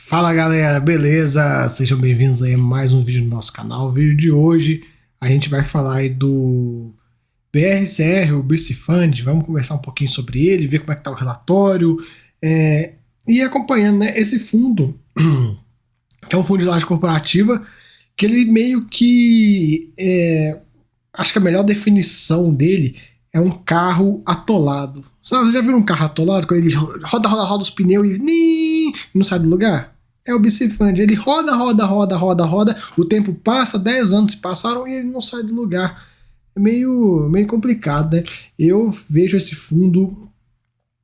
Fala galera, beleza? Sejam bem-vindos aí a mais um vídeo no nosso canal. O vídeo de hoje a gente vai falar aí do BRCR, o BC Fund. Vamos conversar um pouquinho sobre ele, ver como é que tá o relatório e acompanhando, né, esse fundo, que é um fundo de laje corporativa, que ele meio que acho que a melhor definição dele é um carro atolado. Sabe, você já viu um carro atolado? Quando ele roda os pneus e não sai do lugar? É o BC Fund. Ele roda, o tempo passa, 10 anos se passaram e ele não sai do lugar. É meio complicado, né? Eu vejo esse fundo,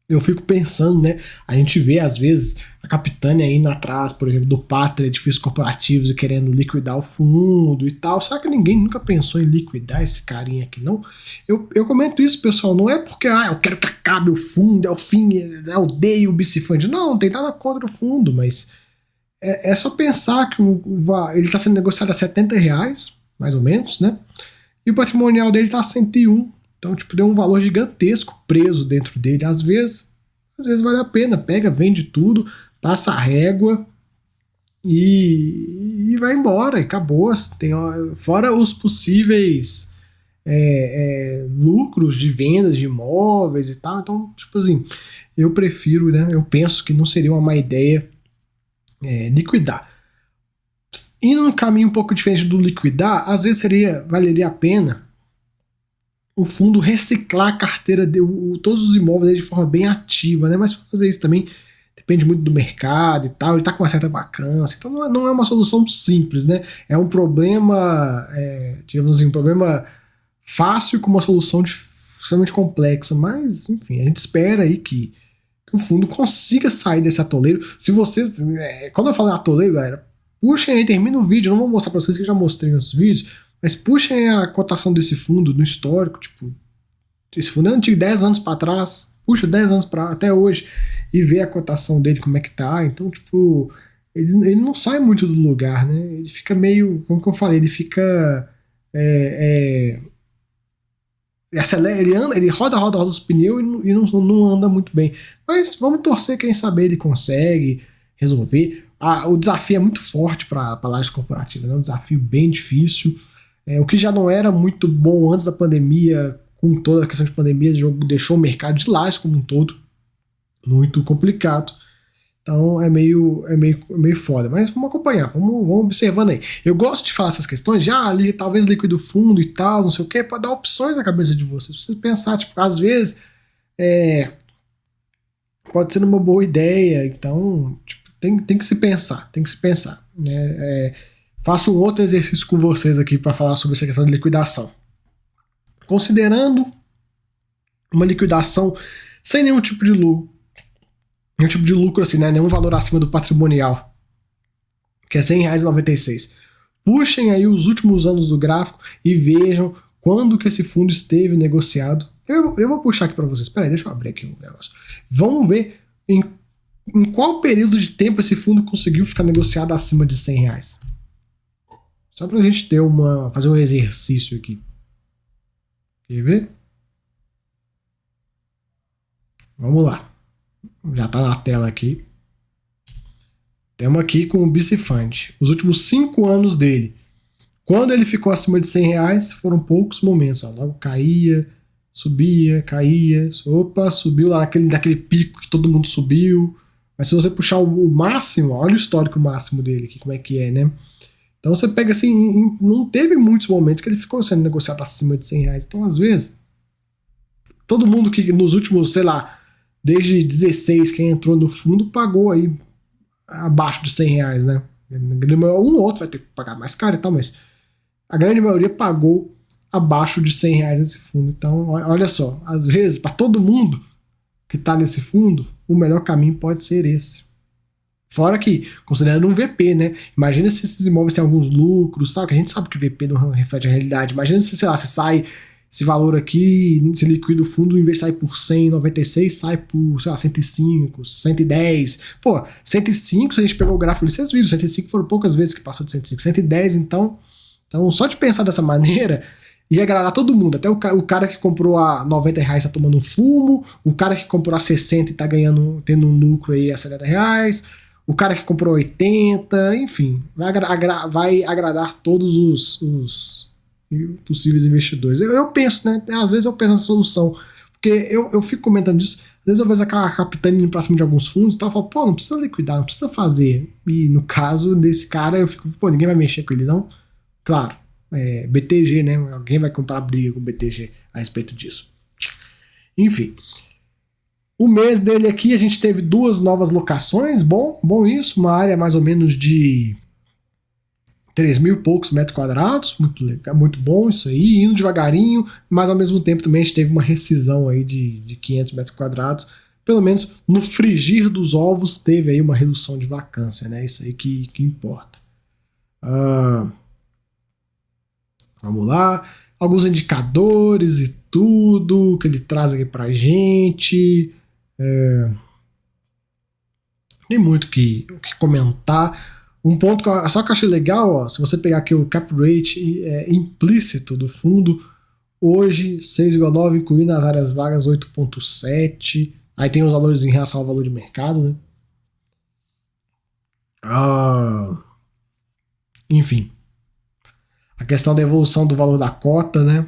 eu fico pensando, né? A gente vê, às vezes, a Capitânia indo atrás, por exemplo, do Pátria, edifícios corporativos e querendo liquidar o fundo e tal. Será que ninguém nunca pensou em liquidar esse carinha aqui, não? Eu comento isso, pessoal, não é porque eu quero que acabe o fundo, é o fim, eu odeio o BC Fund. Não tem nada contra o fundo, mas é só pensar que ele está sendo negociado a R$70, mais ou menos, né? E o patrimonial dele está a 101. Então, tipo, deu um valor gigantesco preso dentro dele. Às vezes vale a pena. Pega, vende tudo, passa a régua e vai embora. E acabou. Fora os possíveis lucros de vendas de imóveis e tal. Então, tipo assim, eu prefiro, né? Eu penso que não seria uma má ideia liquidar. Indo num caminho um pouco diferente do liquidar, às vezes valeria a pena o fundo reciclar a carteira todos os imóveis de forma bem ativa, né? Mas para fazer isso também depende muito do mercado e tal. Ele está com uma certa vacância, então não é uma solução simples, né? É um problema, digamos assim, um problema fácil com uma solução extremamente complexa. Mas, enfim, a gente espera aí que o fundo consiga sair desse atoleiro. Se vocês, quando eu falo atoleiro, galera, puxem aí, termina o vídeo. Eu não vou mostrar para vocês que eu já mostrei nos vídeos. Mas puxem a cotação desse fundo no histórico, tipo, esse fundo é antigo, 10 anos para trás, puxa 10 anos até hoje e vê a cotação dele, como é que tá. Então, tipo, ele não sai muito do lugar, né? Ele fica meio, como que eu falei, ele fica ele acelera, ele roda os pneus e não anda muito bem. Mas vamos torcer, quem sabe ele consegue resolver. O desafio é muito forte para a laje corporativa, né? Um desafio bem difícil. O que já não era muito bom antes da pandemia, com toda a questão de pandemia, deixou o mercado de lajes como um todo muito complicado. Então é meio foda. Mas vamos acompanhar, vamos observando aí. Eu gosto de falar essas questões, ali talvez liquide o fundo e tal, não sei o que, para dar opções na cabeça de vocês. Pra vocês pensar, tipo, às vezes pode ser uma boa ideia. Então, tipo, tem que se pensar, né? Faço um outro exercício com vocês aqui para falar sobre essa questão de liquidação. Considerando uma liquidação sem nenhum tipo de lucro, assim, né? Nenhum valor acima do patrimonial, que é R$100,96. Puxem aí os últimos anos do gráfico e vejam quando que esse fundo esteve negociado. Eu vou puxar aqui para vocês. Espera aí, deixa eu abrir aqui um negócio. Vamos ver em qual período de tempo esse fundo conseguiu ficar negociado acima de R$100. Só pra gente fazer um exercício aqui. Quer ver? Vamos lá. Já tá na tela aqui. Temos aqui com o BC Fund. Os últimos 5 anos dele. Quando ele ficou acima de R$100, foram poucos momentos. Logo caía, subia, caía. Opa, subiu lá naquele pico que todo mundo subiu. Mas se você puxar o máximo, olha o histórico máximo dele aqui, como é que é, né? Então você pega assim, não teve muitos momentos que ele ficou sendo negociado acima de R$100. Então, às vezes, todo mundo que nos últimos, sei lá, desde 16, quem entrou no fundo, pagou aí abaixo de R$100, né? Um ou outro vai ter que pagar mais caro e tal, mas a grande maioria pagou abaixo de R$100 nesse fundo. Então, olha só, às vezes, para todo mundo que está nesse fundo, o melhor caminho pode ser esse. Fora que, considerando um VP, né? Imagina se esses imóveis têm alguns lucros, tal, que a gente sabe que VP não reflete a realidade. Imagina se, sei lá, se sai esse valor aqui, se liquida o fundo, em vez de sair por 196, sai por, sei lá, 105, 110. Pô, 105, se a gente pegou o gráfico ali, vocês viram, 105 foram poucas vezes que passou de 105. 110, então só de pensar dessa maneira, ia agradar todo mundo. Até o cara que comprou a R$90 tá tomando um fumo, o cara que comprou a 60 e tá tendo um lucro aí a R$70, o cara que comprou 80, enfim, vai agradar todos os possíveis investidores. Eu penso, né? Às vezes eu penso na solução, porque eu fico comentando disso. Às vezes eu vejo a capitã indo pra cima de alguns fundos e tal, eu falo, pô, não precisa liquidar, não precisa fazer. E no caso desse cara, eu fico, pô, ninguém vai mexer com ele, não? Claro, BTG, né? Alguém vai comprar briga com o BTG a respeito disso. Enfim. O mês dele aqui, a gente teve 2 novas locações, bom isso, uma área mais ou menos de 3 mil e poucos metros quadrados, muito legal, muito bom isso aí, indo devagarinho, mas ao mesmo tempo também a gente teve uma rescisão aí de 500 metros quadrados, pelo menos no frigir dos ovos teve aí uma redução de vacância, né? Isso aí que importa. Vamos lá, alguns indicadores e tudo que ele traz aqui pra gente. Tem muito o que comentar. Um ponto só que eu achei legal, ó, se você pegar aqui o cap rate implícito do fundo, hoje 6,9, incluindo as áreas vagas 8,7. Aí tem os valores em relação ao valor de mercado, né? Enfim. A questão da evolução do valor da cota, né?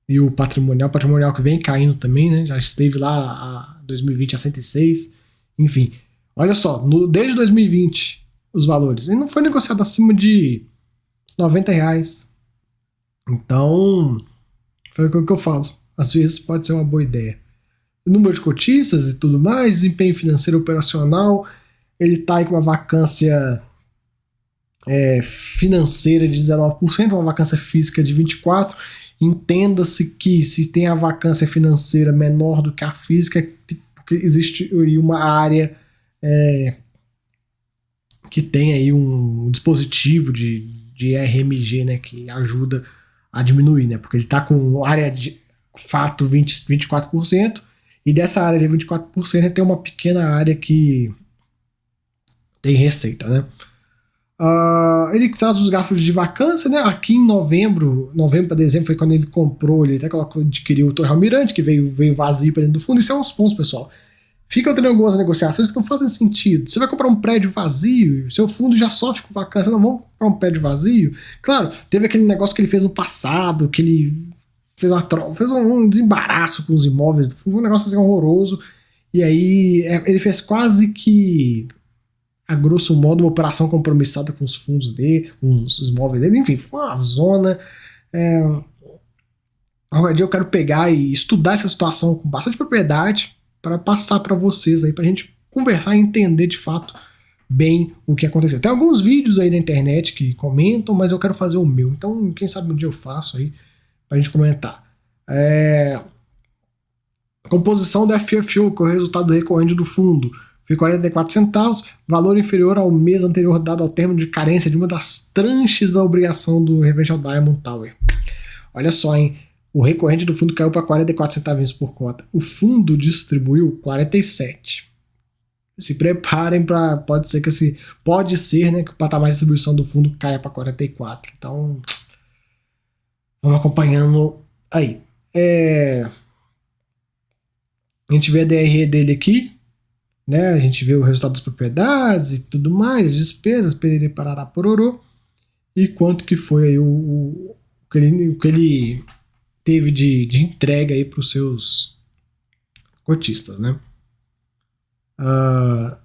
E o patrimonial que vem caindo também, né? Já esteve lá a 2020 a 106. Enfim, olha só, desde 2020 os valores. Ele não foi negociado acima de R$90. Então, foi o que eu falo. Às vezes pode ser uma boa ideia. O número de cotistas e tudo mais, desempenho financeiro operacional, ele está aí com uma vacância financeira de 19%, uma vacância física de 24%. Entenda-se que se tem a vacância financeira menor do que a física, porque existe uma área que tem aí um dispositivo de RMG, né, que ajuda a diminuir, né, porque ele está com área de fato 24%, e dessa área de 24% tem uma pequena área que tem receita, né. Ele traz os gráficos de vacância, né? Aqui em novembro para dezembro foi quando ele comprou, ele até adquiriu o Torre Almirante, que veio vazio para dentro do fundo. Isso é uns pontos, pessoal. Fica tendo algumas negociações que não fazem sentido. Você vai comprar um prédio vazio, seu fundo já sofre com vacância, não vamos comprar um prédio vazio. Claro, teve aquele negócio que ele fez no passado, que ele fez um desembaraço com os imóveis do fundo, um negócio assim horroroso. E aí ele fez quase que, a grosso modo, uma operação compromissada com os fundos dele, os imóveis dele, enfim, foi uma zona. Qualquer dia eu quero pegar e estudar essa situação com bastante propriedade para passar para vocês aí, para a gente conversar e entender de fato bem o que aconteceu. Tem alguns vídeos aí na internet que comentam, mas eu quero fazer o meu, então quem sabe um dia eu faço aí para a gente comentar. Composição da FFO, que é o resultado recorrente do fundo. Foi 44 centavos, valor inferior ao mês anterior dado ao termo de carência de uma das tranches da obrigação do referente ao Diamond Tower. Olha só, hein? O recorrente do fundo caiu para 44 centavinhos por conta. O fundo distribuiu 47. Se preparem para pode ser, né, que o patamar de distribuição do fundo caia para 44. Então, vamos acompanhando aí. A gente vê a DRE dele aqui. Né, a gente vê o resultado das propriedades e tudo mais, despesas, perere, parará, pororô, e quanto que foi aí o que ele teve de entrega aí para os seus cotistas, né?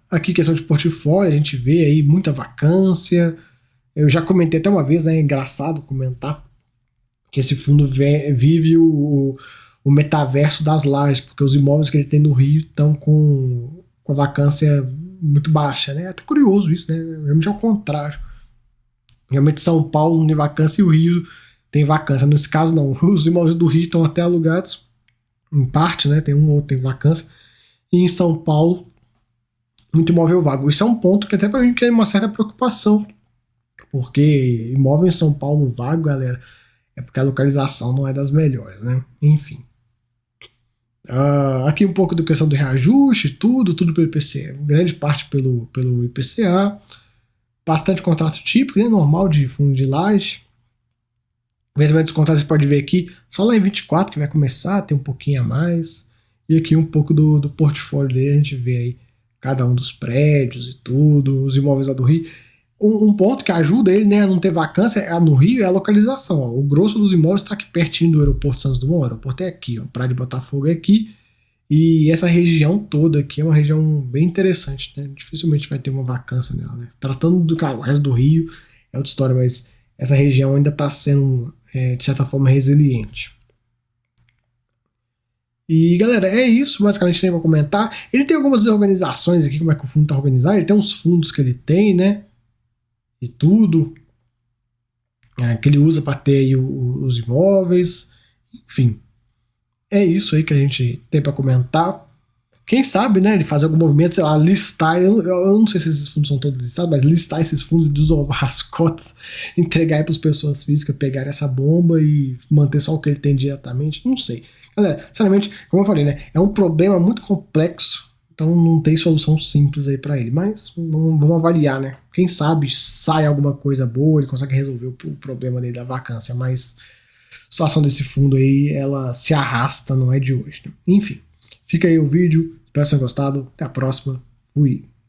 Aqui questão de portfólio, a gente vê aí muita vacância. Eu já comentei até uma vez, né, é engraçado comentar que esse fundo vive o metaverso das lajes, porque os imóveis que ele tem no Rio estão com a vacância muito baixa, né? É até curioso isso, né? Realmente é o contrário. Realmente São Paulo não tem vacância e o Rio tem vacância. Nesse caso, não. Os imóveis do Rio estão até alugados, em parte, né? Tem um ou outro tem vacância. E em São Paulo, muito imóvel vago. Isso é um ponto que até pra mim é uma certa preocupação. Porque imóvel em São Paulo vago, galera, é porque a localização não é das melhores, né? Enfim. Aqui um pouco da questão do reajuste, tudo pelo IPCA, grande parte pelo IPCA, bastante contrato típico, né, normal de fundo de laje. Vencimento dos contratos você pode ver aqui, só lá em 24 que vai começar, tem um pouquinho a mais, e aqui um pouco do portfólio dele a gente vê aí cada um dos prédios e tudo, os imóveis lá do Rio. Um ponto que ajuda ele, né, a não ter vacância no Rio é a localização. Ó. O grosso dos imóveis está aqui pertinho do aeroporto Santos Dumont. O aeroporto é aqui, ó, Praia de Botafogo é aqui. E essa região toda aqui é uma região bem interessante, né? Dificilmente vai ter uma vacância nela, né? Tratando do cara, o resto do Rio é outra história, mas essa região ainda está sendo, de certa forma, resiliente. E galera, é isso basicamente tem para comentar. Ele tem algumas organizações aqui, como é que o fundo está organizado. Ele tem uns fundos que ele tem, né? E tudo. Que ele usa para ter aí os imóveis. Enfim, é isso aí que a gente tem para comentar. Quem sabe, né, ele fazer algum movimento, sei lá, listar, eu não sei se esses fundos são todos listados, mas listar esses fundos e desovar as cotas, entregar aí para as pessoas físicas pegar essa bomba e manter só o que ele tem diretamente, não sei. Galera, sinceramente, como eu falei, né, é um problema muito complexo, então não tem solução simples aí para ele, mas vamos avaliar, né, quem sabe sai alguma coisa boa, ele consegue resolver o problema dele da vacância, mas a situação desse fundo aí, ela se arrasta, não é de hoje, né? Enfim. Fica aí o vídeo, espero que tenham gostado. Até a próxima. Fui.